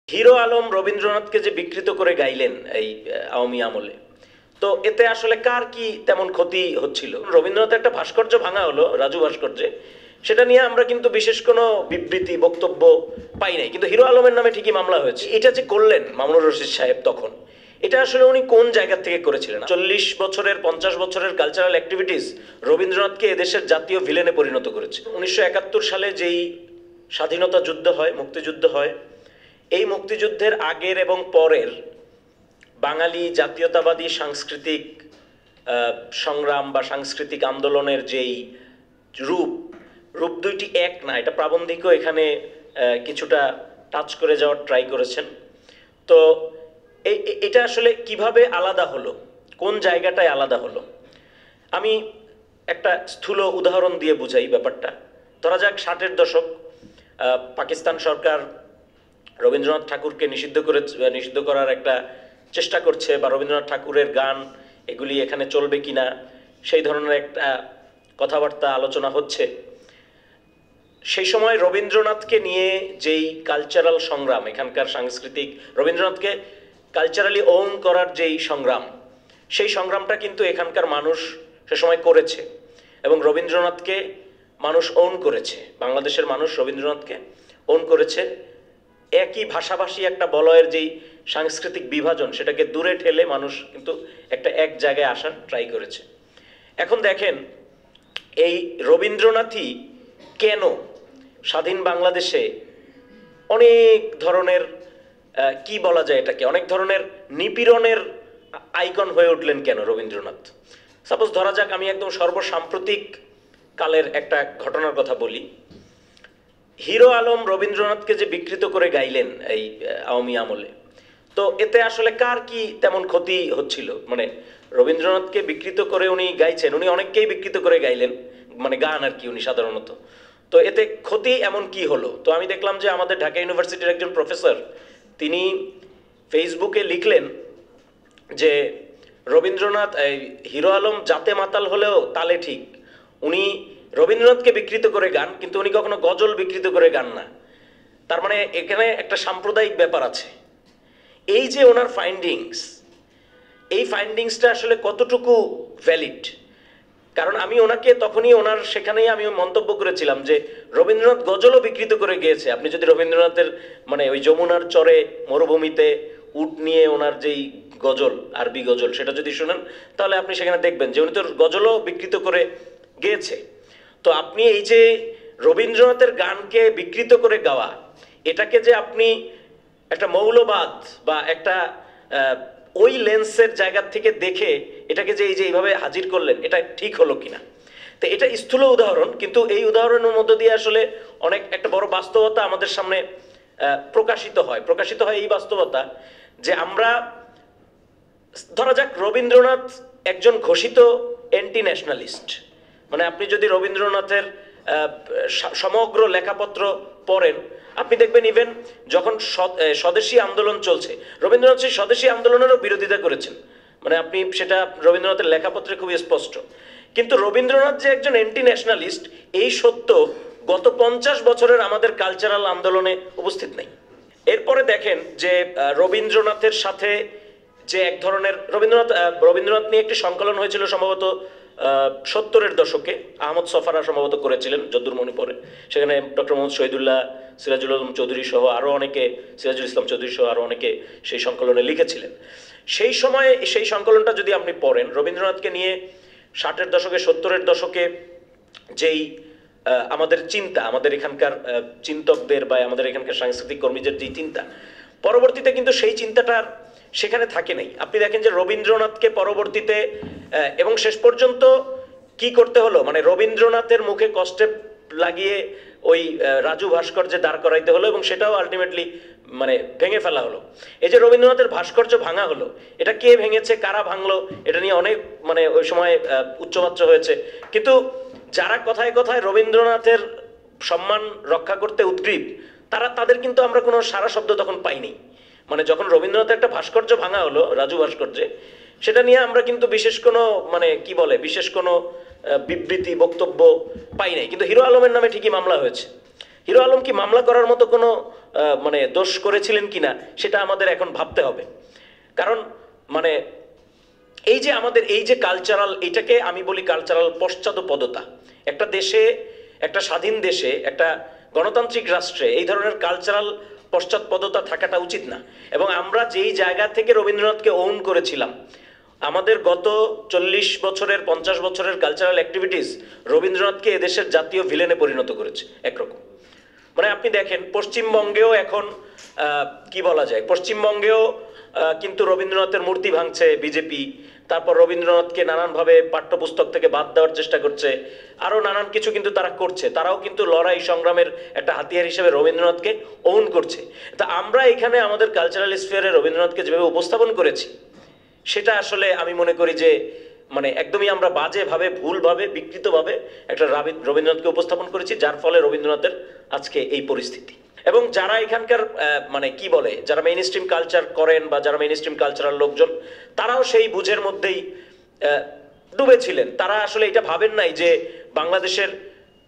Hero Alam রবীন্দ্রনাথকে যে বিকৃত করে গাইলেন এই আওয়ামী আমলে, তো এতে আসলে কার কি তেমন ক্ষতি হচ্ছিল? রবীন্দ্রনাথের একটা ভাস্কর্য ভাঙা হলো, রাজু ভাস্কর্যে, সেটা নিয়ে আমরা কিন্তু বিশেষ কোনো বিবৃতি বক্তব্য পাই নাই, কিন্তু হিরো আলমের নামে ঠিকই মামলা হয়েছে। এটা যে করলেন মামুনুর রশিদ সাহেব, তখন এটা আসলে উনি কোন জায়গা থেকে করেছিলেন? 40 বছরের 50 বছরের কালচারাল অ্যাক্টিভিটিস রবীন্দ্রনাথকে এদেশের জাতীয় ভিলেনে পরিণত করেছে। 1971 সালে যেই স্বাধীনতা যুদ্ধ হয়, মুক্তিযুদ্ধ হয়, এই মুক্তিযুদ্ধের আগের এবং পরের বাঙালি জাতীয়তাবাদী সাংস্কৃতিক সংগ্রাম বা সাংস্কৃতিক আন্দোলনের যেই রূপ রূপ দুইটি এক না, এটা প্রাবন্ধিকও এখানে কিছুটা টাচ করে যাওয়ার ট্রাই করেছেন। তো এটা আসলে কিভাবে আলাদা হলো, কোন জায়গাটায় আলাদা হলো? আমি একটা স্থূল উদাহরণ দিয়ে বুঝাই ব্যাপারটা। ধরা যাক 60-এর দশক, পাকিস্তান সরকার রবীন্দ্রনাথ ঠাকুরকে নিষিদ্ধ করার একটা চেষ্টা করছে, বা রবীন্দ্রনাথ ঠাকুরের গান এগুলি এখানে চলবে কিনা সেই ধরনের একটা কথাবার্তা আলোচনা হচ্ছে। সেই সময় রবীন্দ্রনাথকে নিয়ে যেই কালচারাল সংগ্রাম, এখানকার সাংস্কৃতিক, রবীন্দ্রনাথকে কালচারালি ওন করার যেই সংগ্রাম, সেই সংগ্রামটা কিন্তু এখানকার মানুষ সে সময় করেছে, এবং রবীন্দ্রনাথকে মানুষ ওন করেছে, বাংলাদেশের মানুষ রবীন্দ্রনাথকে ওন করেছে। একই ভাষাভাষী একটা বলয়ের যেই সাংস্কৃতিক বিভাজন, সেটাকে দূরে ঠেলে মানুষ কিন্তু একটা এক জায়গায় আসার ট্রাই করেছে। এখন দেখেন, এই রবীন্দ্রনাথই কেন স্বাধীন বাংলাদেশে অনেক ধরনের কি বলা যায় এটাকে, অনেক ধরনের নিপীড়নের আইকন হয়ে উঠলেন কেন রবীন্দ্রনাথ? সাপোজ ধরা যাক, আমি একদম সর্বসাম্প্রতিক কালের একটা ঘটনার কথা বলি। হিরো আলম রবীন্দ্রনাথকে যে বিকৃত করে গাইলেন এই আওয়ামী আমলে, তো এতে আসলে কার কি তেমন ক্ষতি হচ্ছিল? মানে রবীন্দ্রনাথকে বিকৃত করে উনি গাইছেন, উনি অনেককেই বিকৃত করে গাইলেন, মানে গান আর কি, উনি সাধারণত। তো এতে ক্ষতি এমন কি হলো? তো আমি দেখলাম যে আমাদের ঢাকা ইউনিভার্সিটির একজন প্রফেসর, তিনি ফেসবুকে লিখলেন যে রবীন্দ্রনাথ, হিরো আলম জাতে মাতাল হলেও তালে ঠিক। উনি রবীন্দ্রনাথকে বিকৃত করে গান, কিন্তু উনি কখনো গজল বিকৃত করে গান না। তার মানে এখানে একটা সাম্প্রদায়িক ব্যাপার আছে। এই যে ওনার ফাইন্ডিংস, এই ফাইন্ডিংসটা আসলে কতটুকু ভ্যালিড? কারণ আমি ওনাকে তখনই, ওনার সেখানেই আমি মন্তব্য করেছিলাম যে রবীন্দ্রনাথ গজলও বিকৃত করে গিয়েছে। আপনি যদি রবীন্দ্রনাথের মানে ওই যমুনার চরে মরুভূমিতে উট নিয়ে ওনার যেই গজল, আরবি গজল, সেটা যদি শোনেন, তাহলে আপনি সেখানে দেখবেন যে উনি তো গজলও বিকৃত করে গিয়েছে। তো আপনি এই যে রবীন্দ্রনাথের গানকে বিকৃত করে গাওয়া, এটাকে যে আপনি একটা মৌলবাদ বা একটা ওই লেন্সের জায়গা থেকে দেখে এটাকে যে এই যে এইভাবে হাজির করলেন, এটা ঠিক হলো কিনা? তো এটা স্থূল উদাহরণ, কিন্তু এই উদাহরণের মধ্য দিয়ে আসলে অনেক একটা বড় বাস্তবতা আমাদের সামনে প্রকাশিত হয় এই বাস্তবতা যে আমরা, ধরা যাক রবীন্দ্রনাথ একজন ঘোষিত অ্যান্টি ন্যাশনালিস্ট। মানে আপনি যদি রবীন্দ্রনাথের সমগ্র লেখাপত্র পড়েন, আপনি দেখবেন ইভেন যখন স্বদেশী আন্দোলন চলছে, রবীন্দ্রনাথ সেই স্বদেশী আন্দোলনেরও বিরোধিতা করেছেন। মানে আপনি সেটা রবীন্দ্রনাথের লেখাপত্রে খুবই স্পষ্ট। কিন্তু রবীন্দ্রনাথ যে একজন অ্যান্টি ন্যাশনালিস্ট, এই সত্য গত 50 বছরের আমাদের কালচারাল আন্দোলনে উপস্থিত নেই। এরপরে দেখেন যে রবীন্দ্রনাথের সাথে যে এক ধরনের রবীন্দ্রনাথ নিয়ে একটি সংকলন হয়েছিল সম্ভবত 70-এর দশকে, আহমদ সফারা সম্ভবত করেছিলেন, যদ্দুর মনে পড়ে। সেখানে ডক্টর মোহাম্মদ শহীদুল্লাহ, সিরাজুল আলম চৌধুরী সহ আরও অনেকে, সিরাজুল ইসলাম চৌধুরী সহ আরও অনেকে সেই সংকলনে লিখেছিলেন। সেই সময়ে সেই সংকলনটা যদি আপনি পড়েন, রবীন্দ্রনাথকে নিয়ে 60-এর দশকে 70-এর দশকে যেই আমাদের চিন্তা, আমাদের এখানকার চিন্তকদের বা আমাদের এখানকার সাংস্কৃতিক কর্মীদের যেই চিন্তা, পরবর্তীতে কিন্তু সেই চিন্তাটার সেখানে থাকে নাই। আপনি দেখেন যে রবীন্দ্রনাথকে পরবর্তীতে এবং শেষ পর্যন্ত কি করতে হলো, মানে রবীন্দ্রনাথের মুখে কষ্টে লাগিয়ে ওই রাজু ভাস্কর্যে দাঁড় করাইতে হলো, এবং সেটাও আলটিমেটলি মানে ভেঙে ফেলা হলো। এই যে রবীন্দ্রনাথের ভাস্কর্য ভাঙা হলো, এটা কে ভেঙেছে, কারা ভাঙলো, এটা নিয়ে অনেক মানে ওই সময় উচ্চবাচ্য হয়েছে। কিন্তু যারা কথায় কথায় রবীন্দ্রনাথের সম্মান রক্ষা করতে উদ্গ্রীব, তাদের কিন্তু আমরা কোনো সারা শব্দ তখন পাইনি। মানে যখন রবীন্দ্রনাথের একটা ভাস্কর্য ভাঙা হলো, রাজু ভাস্কর্যে, সেটা নিয়ে আমরা কিন্তু বিশেষ কোনো মানে কি বলে, বিশেষ কোনো বিবৃতি বক্তব্য পাই নাই, কিন্তু হিরো আলমের নামে ঠিকই মামলা হয়েছে। হিরো আলম কি মামলা করার মতো কোনো মানে দোষ করেছিলেন কিনা সেটা আমাদের এখন ভাবতে হবে। কারণ মানে এই যে আমাদের এই যে কালচারাল, এটাকে আমি বলি কালচারাল পশ্চাদপদতা। একটা দেশে, একটা স্বাধীন দেশে, একটা গণতান্ত্রিক রাষ্ট্রে এই ধরনের কালচারাল পশ্চাৎপদতা থাকাটা উচিত না। এবং আমরা যেই জায়গা থেকে রবীন্দ্রনাথকে ওন করেছিলাম, আমাদের গত 40 বছরের 50 বছরের কালচারাল অ্যাক্টিভিটিস রবীন্দ্রনাথকে এদেশের জাতীয় ভিলেনে পরিণত করেছে একরকম। মানে আপনি দেখেন পশ্চিমবঙ্গেও এখন কি বলা যায়, পশ্চিমবঙ্গেও কিন্তু রবীন্দ্রনাথের মূর্তি ভাঙছে বিজেপি, তারপর রবীন্দ্রনাথকে নানানভাবে পাঠ্যপুস্তক থেকে বাদ দেওয়ার চেষ্টা করছে, আরও নানান কিছু কিন্তু তারা করছে। তারাও কিন্তু লড়াই সংগ্রামের একটা হাতিয়ার হিসেবে রবীন্দ্রনাথকে ওন করছে। তা আমরা এখানে আমাদের কালচারাল স্ফিয়ারে রবীন্দ্রনাথকে যেভাবে উপস্থাপন করেছি, সেটা আসলে আমি মনে করি যে মানে একদমই আমরা বাজেভাবে, ভুলভাবে, বিকৃতভাবে একটা রবীন্দ্রনাথকে উপস্থাপন করেছি, যার ফলে রবীন্দ্রনাথের আজকে এই পরিস্থিতি। এবং যারা এখানকার মানে কি বলে, যারা মেইন স্ট্রিম কালচার করেন বা যারা মেইন স্ট্রিম কালচারাল লোকজন, তারাও সেই বুঝের মধ্যেই ডুবেছিলেন। তারা আসলে এটা ভাবেন নাই যে বাংলাদেশের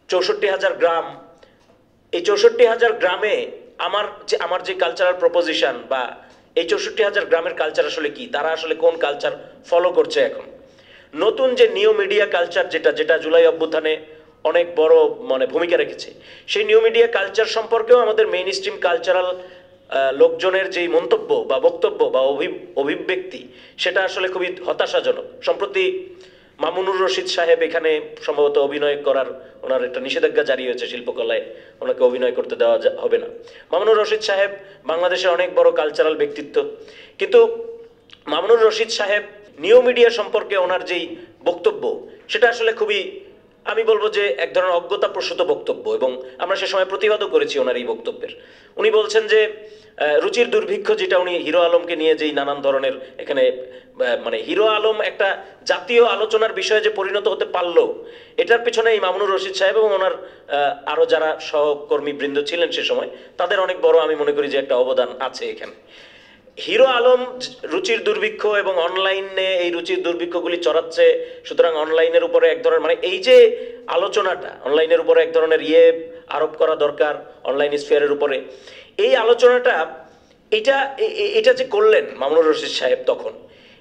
64,000 গ্রাম, এই 64,000 গ্রামে আমার যে কালচারাল প্রপোজিশন বা এই 64,000 গ্রামের কালচার আসলে কি, তারা আসলে কোন কালচার ফলো করছে এখন। নতুন যে নিউ মিডিয়া কালচার, যেটা জুলাই অভ্যুত্থানে অনেক বড় মানে ভূমিকা রেখেছে, সেই নিউ মিডিয়া কালচার সম্পর্কেও আমাদের মেইন স্ট্রিম কালচারাল লোকজনের যেই মন্তব্য বা বক্তব্য বা অভিব্যক্তি, সেটা আসলে খুবই হতাশাজনক। সম্প্রতি মামুনুর রশিদ সাহেব এখানে সম্ভবত অভিনয় করার, ওনার একটা নিষেধাজ্ঞা জারি হয়েছে শিল্পকলায়, ওনাকে অভিনয় করতে দেওয়া হবে না। মামুনুর রশিদ সাহেব বাংলাদেশের অনেক বড় কালচারাল ব্যক্তিত্ব, কিন্তু মামুনুর রশিদ সাহেব নিউ মিডিয়া সম্পর্কে ওনার যেই বক্তব্য, সেটা আসলে খুবই, আমি বলবো যে এক ধরনের অজ্ঞতাপ্রসূত বক্তব্য। এবং আমরা সে সময় প্রতিবাদও করেছি ওনার এই বক্তব্যের। উনি বলছেন যে রুচির দুর্ভিক্ষ, যেটা উনি হিরো আলমকে নিয়ে যেই নানান ধরনের এখানে মানে হিরো আলম একটা জাতীয় আলোচনার বিষয়ে যে পরিণত হতে পারলো, এটার পিছনে এই মামুনুর রশিদ সাহেব এবং ওনার আরও যারা সহকর্মী বৃন্দ ছিলেন সে সময়, তাদের অনেক বড় আমি মনে করি যে একটা অবদান আছে এখানে। হিরো আলম রুচির দুর্ভিক্ষ এবং অনলাইনে এই রুচির দুর্ভিক্ষগুলি চড়াচ্ছে, সুতরাং অনলাইনের উপরে এক ধরনের মানে এই যে আলোচনাটা, অনলাইনের উপরে এক ধরনের আরোপ করা দরকার অনলাইন স্ফিয়ারের উপরে, এই আলোচনাটা এটা যে করলেন মামুনুর রশিদ সাহেব তখন,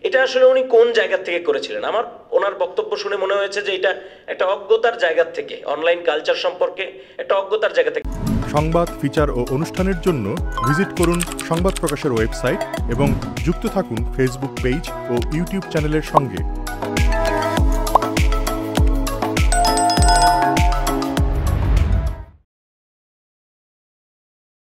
এটা আসলে উনি কোন জায়গা থেকে করেছিলেন? আমার ওনার বক্তব্য শুনে মনে হয়েছে যে এটা একটা অজ্ঞতার জায়গা থেকে, অনলাইন কালচার সম্পর্কে একটা অজ্ঞতার জায়গা থেকে। সংবাদ, ফিচার ও অনুষ্ঠানের জন্য ভিজিট করুন সংবাদ প্রকাশের ওয়েবসাইট এবং যুক্ত থাকুন ফেসবুক পেজ ও ইউটিউব চ্যানেলের সঙ্গে।